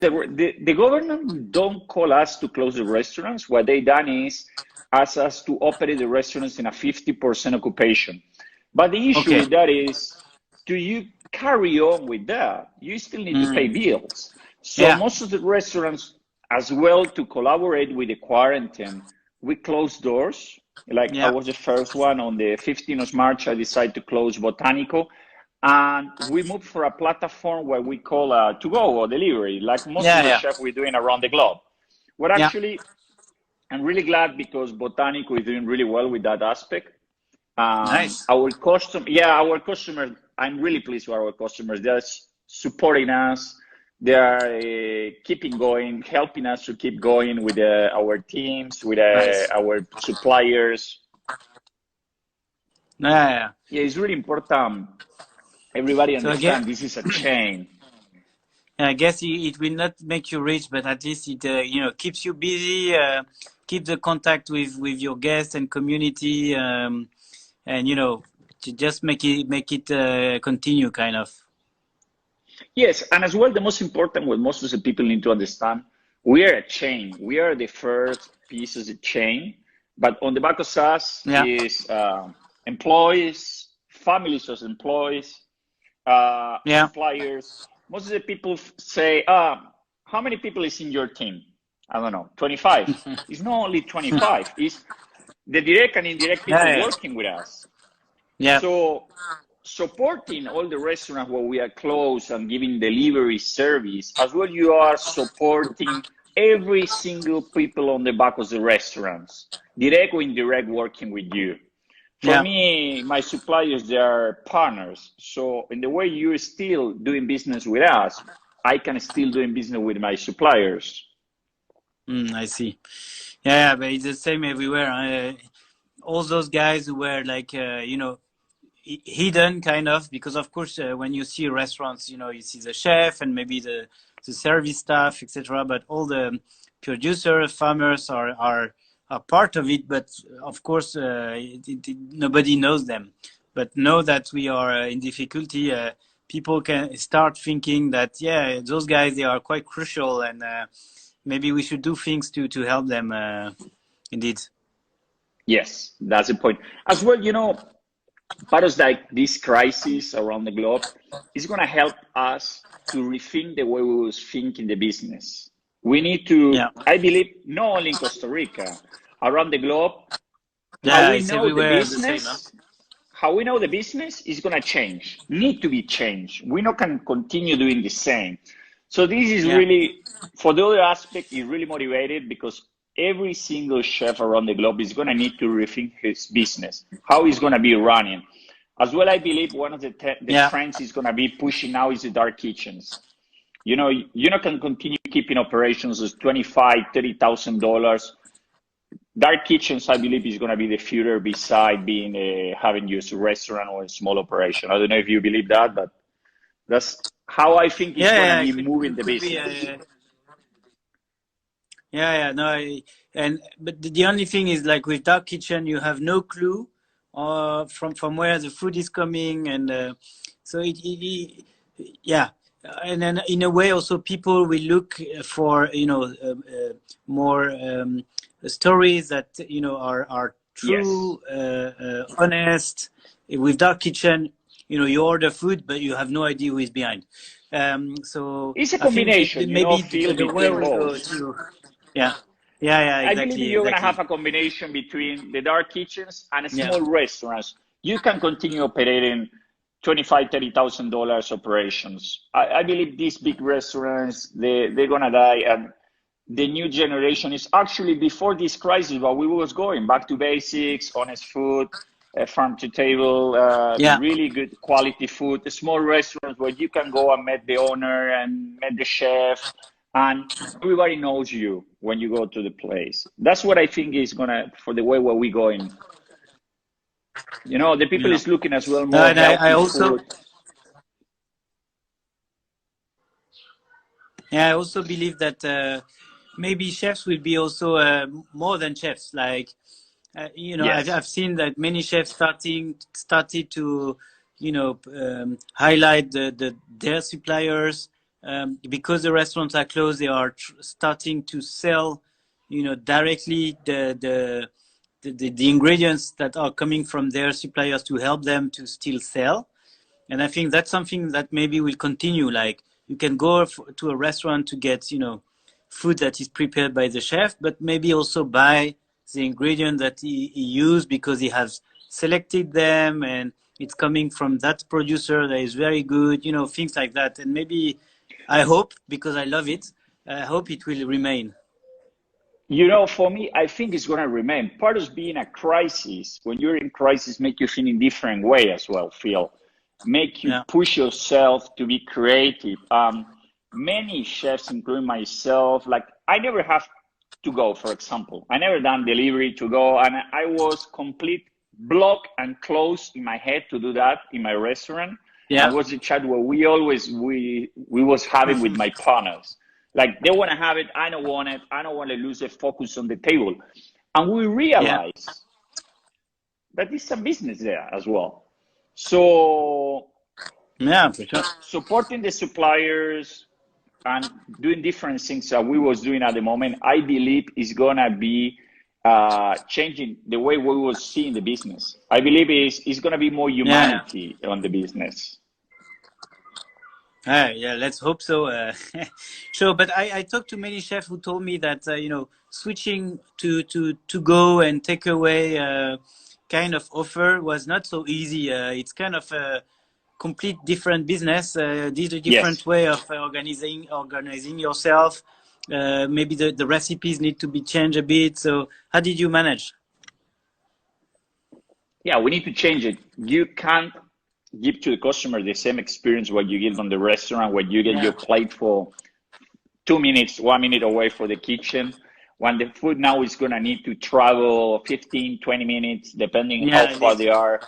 the government don't call us to close the restaurants. What they done is ask us to operate the restaurants in a 50% occupation. But the issue Okay. with that is, do you carry on with that? You still need to pay bills. So most of the restaurants, as well, to collaborate with the quarantine, we close doors. Like I was the first one on the 15th of March, I decided to close Botaniko. And we moved for a platform where we call to go or delivery, like most of the chefs we're doing around the globe. Well, actually, I'm really glad because Botanico is doing really well with that aspect. Nice. Our customers, I'm really pleased with our customers. They're supporting us. They are keeping going, helping us to keep going with our teams, with our suppliers. Yeah, it's really important. Everybody understand this is a chain. I guess it will not make you rich, but at least it keeps you busy, keep the contact with your guests and community, and to just make it continue, kind of. Yes, and as well, the most important, what most of the people need to understand, we are a chain. We are the first piece of the chain, but on the back of us is employees, families of employees, suppliers. Most of the people say, how many people is in your team? I don't know, 25. It's not only 25. It's the direct and indirect people working with us. So supporting all the restaurants where we are closed and giving delivery service, as well you are supporting every single people on the back of the restaurants, direct or indirect, working with you. For me, my suppliers, they are partners. So in the way you're still doing business with us, I can still doing business with my suppliers. I see. Yeah, but it's the same everywhere. All those guys who were like, hidden kind of, because of course, when you see restaurants, you see the chef and maybe the service staff, etc. But all the producers, farmers are part of it, but of course, nobody knows them. But know that we are in difficulty. People can start thinking that, those guys, they are quite crucial, and maybe we should do things to help them, indeed. Yes, that's the point. As well, part of like this crisis around the globe is going to help us to rethink the way we was thinking the business. We need to, I believe, not only in Costa Rica, around the globe, how we know the business is going to change, need to be changed. We not can continue doing the same. So this is really, for the other aspect, is really motivated because every single chef around the globe is going to need to rethink his business, how he's going to be running. As well, I believe one of the trends is going to be pushing now is the dark kitchens. You not can continue keeping operations as $25,000, $30,000. Dark kitchens, I believe, is going to be the future beside being having just a restaurant or a small operation. I don't know if you believe that, but that's how I think it's going to be moving the business. But the only thing is, like with dark kitchen, you have no clue from where the food is coming, and so and then in a way also people will look for more stories that are true, honest. With dark kitchen, you order food, but you have no idea who is behind. So it's a combination. Maybe the way we go to. Exactly. I believe you're going to have a combination between the dark kitchens and small restaurants. You can continue operating $25,000, $30,000 operations. I believe these big restaurants, they're going to die. And the new generation is actually before this crisis, but we was going back to basics, honest food, farm to table, really good quality food, small restaurants where you can go and meet the owner and meet the chef. And everybody knows you when you go to the place. That's what I think is for the way where we're going. The people is looking as well more healthy food. I also believe that maybe chefs will be also more than chefs. Like, I've seen that many chefs started to, highlight their suppliers. because the restaurants are closed, they are starting to sell, directly the ingredients that are coming from their suppliers to help them to still sell. And I think that's something that maybe will continue. Like you can go to a restaurant to get, food that is prepared by the chef, but maybe also buy the ingredient that he used because he has selected them and it's coming from that producer that is very good, things like that. And maybe I hope, because I love it, I hope it will remain. For me, I think it's going to remain. Part of being a crisis, when you're in crisis, make you think in different way as well, Phil. Make you push yourself to be creative. Many chefs, including myself, like I never have to go, for example. I never done delivery to go, and I was complete block and close in my head to do that in my restaurant. Yeah. And was the chat where we was having with my partners. Like they want to have it, I don't want it. I don't want to lose the focus on the table. And we realize that it's a business there as well. So for sure. Supporting the suppliers and doing different things that we was doing at the moment, I believe is gonna be changing the way we will see in the business. I believe it's gonna be more humanity on the business. Let's hope so. Sure, but I talked to many chefs who told me that switching to go and take away kind of offer was not so easy. It's kind of a complete different business. These are different way of organizing yourself. Maybe the recipes need to be changed a bit. So how did you manage? Yeah, we need to change it. You can't give to the customer the same experience what you give on the restaurant, where you get your plate for 2 minutes, 1 minute away from the kitchen. When the food now is going to need to travel 15, 20 minutes, depending how far they are.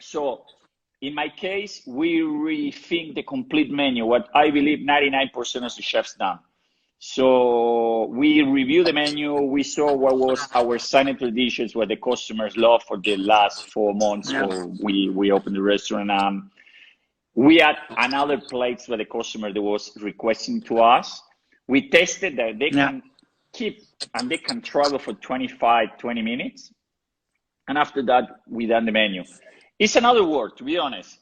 So in my case, we rethink the complete menu, what I believe 99% of the chefs done. So we review the menu, we saw what was our signature dishes, what the customers love for the last 4 months. So we opened the restaurant. We had another plates where the customer that was requesting to us. We tested that they can keep and they can travel for 25, 20 minutes. And after that, we done the menu. It's another word, to be honest.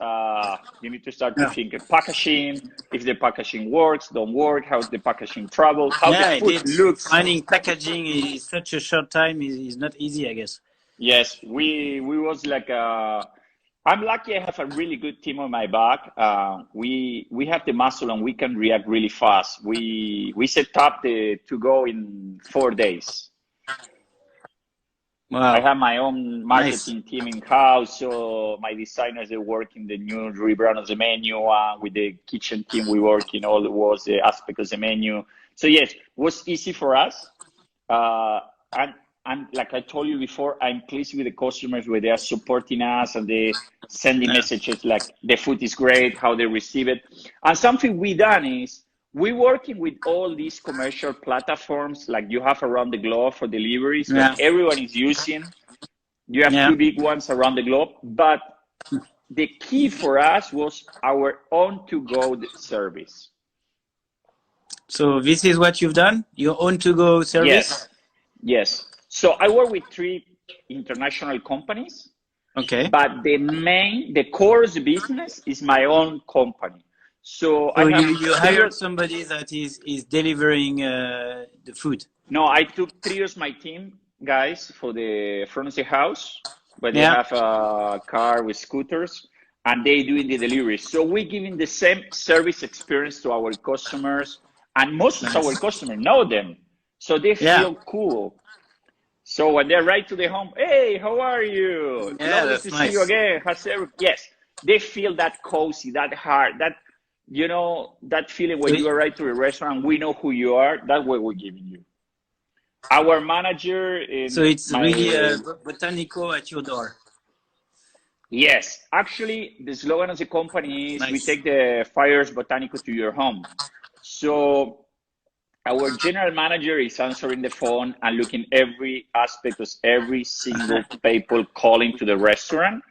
You need to start to think of packaging, if the packaging works, don't work, how the packaging travels, how the food looks. Finding packaging in such a short time is not easy, I guess. Yes, we was like, I'm lucky I have a really good team on my back. We have the muscle and we can react really fast. We set up to go in 4 days. Wow. I have my own marketing team in-house, so my designers, they work in the new rebrand of the menu. With the kitchen team, we work in all the aspects of the menu. So yes, it was easy for us. And like I told you before, I'm pleased with the customers where they are supporting us and they sending messages like the food is great, how they receive it. And something we done is, we're working with all these commercial platforms like you have around the globe for deliveries that everyone is using. You have 2 big ones around the globe, but the key for us was our own to-go service. So this is what you've done? Your own to-go service? Yes. So I work with 3 international companies. Okay. But the core of the business is my own company. So you hired somebody that is delivering the food? No, I took 3 of my team guys for the front of the house, but they have a car with scooters and they doing the delivery. So we're giving the same service experience to our customers, and most of our customers know them, so they feel cool. So when they're right to the home, hey, how are you? Lovely to see you again. Yes, they feel that cozy, that heart, that that feeling when you arrive to a restaurant, we know who you are. That's what we're giving you. Our manager. So it's really Botaniko at your door. Yes, actually, the slogan of the company is we take the fires Botaniko to your home. So our general manager is answering the phone and looking every aspect of every single people calling to the restaurant.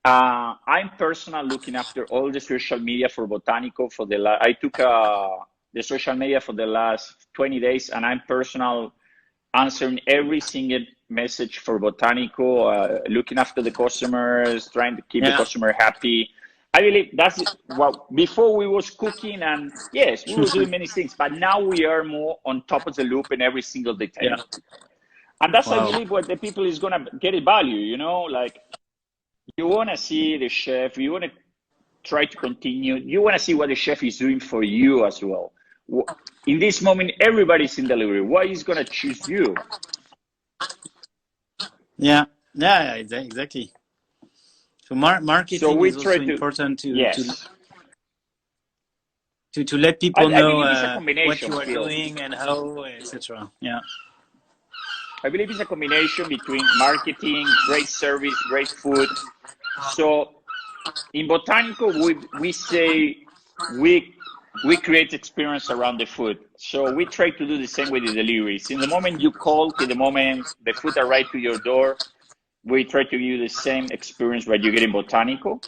I'm personal looking after all the social media for Botaniko for I took the social media for the last 20 days, and I'm personal answering every single message for Botaniko, looking after the customers, trying to keep the Yeah. customer happy. I believe that's what before we was cooking, and yes, we were doing many things, but now we are more on top of the loop in every single detail. Yeah. And that's, I Wow. believe, what the people is gonna get a value, you know, like you wanna see the chef, you wanna try to continue, you wanna see what the chef is doing for you as well. In this moment, everybody's in delivery. Why is gonna choose you? Yeah. Yeah. Exactly. So So marketing we is try also to, important yes. to let people I know believe it's a what combination, you are Phil. doing and how, etc. Yeah. I believe it's a combination between marketing, great service, great food. So in Botanico, we say we create experience around the food. So we try to do the same with the deliveries. In the moment you call to the moment the food arrives to your door, we try to give you the same experience that you get in Botanico.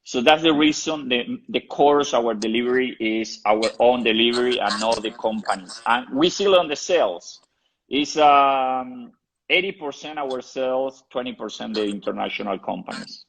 So that's the reason the core of our delivery is our own delivery and not the companies. And we see it on the sales. It's 80% our sales, 20% the international companies.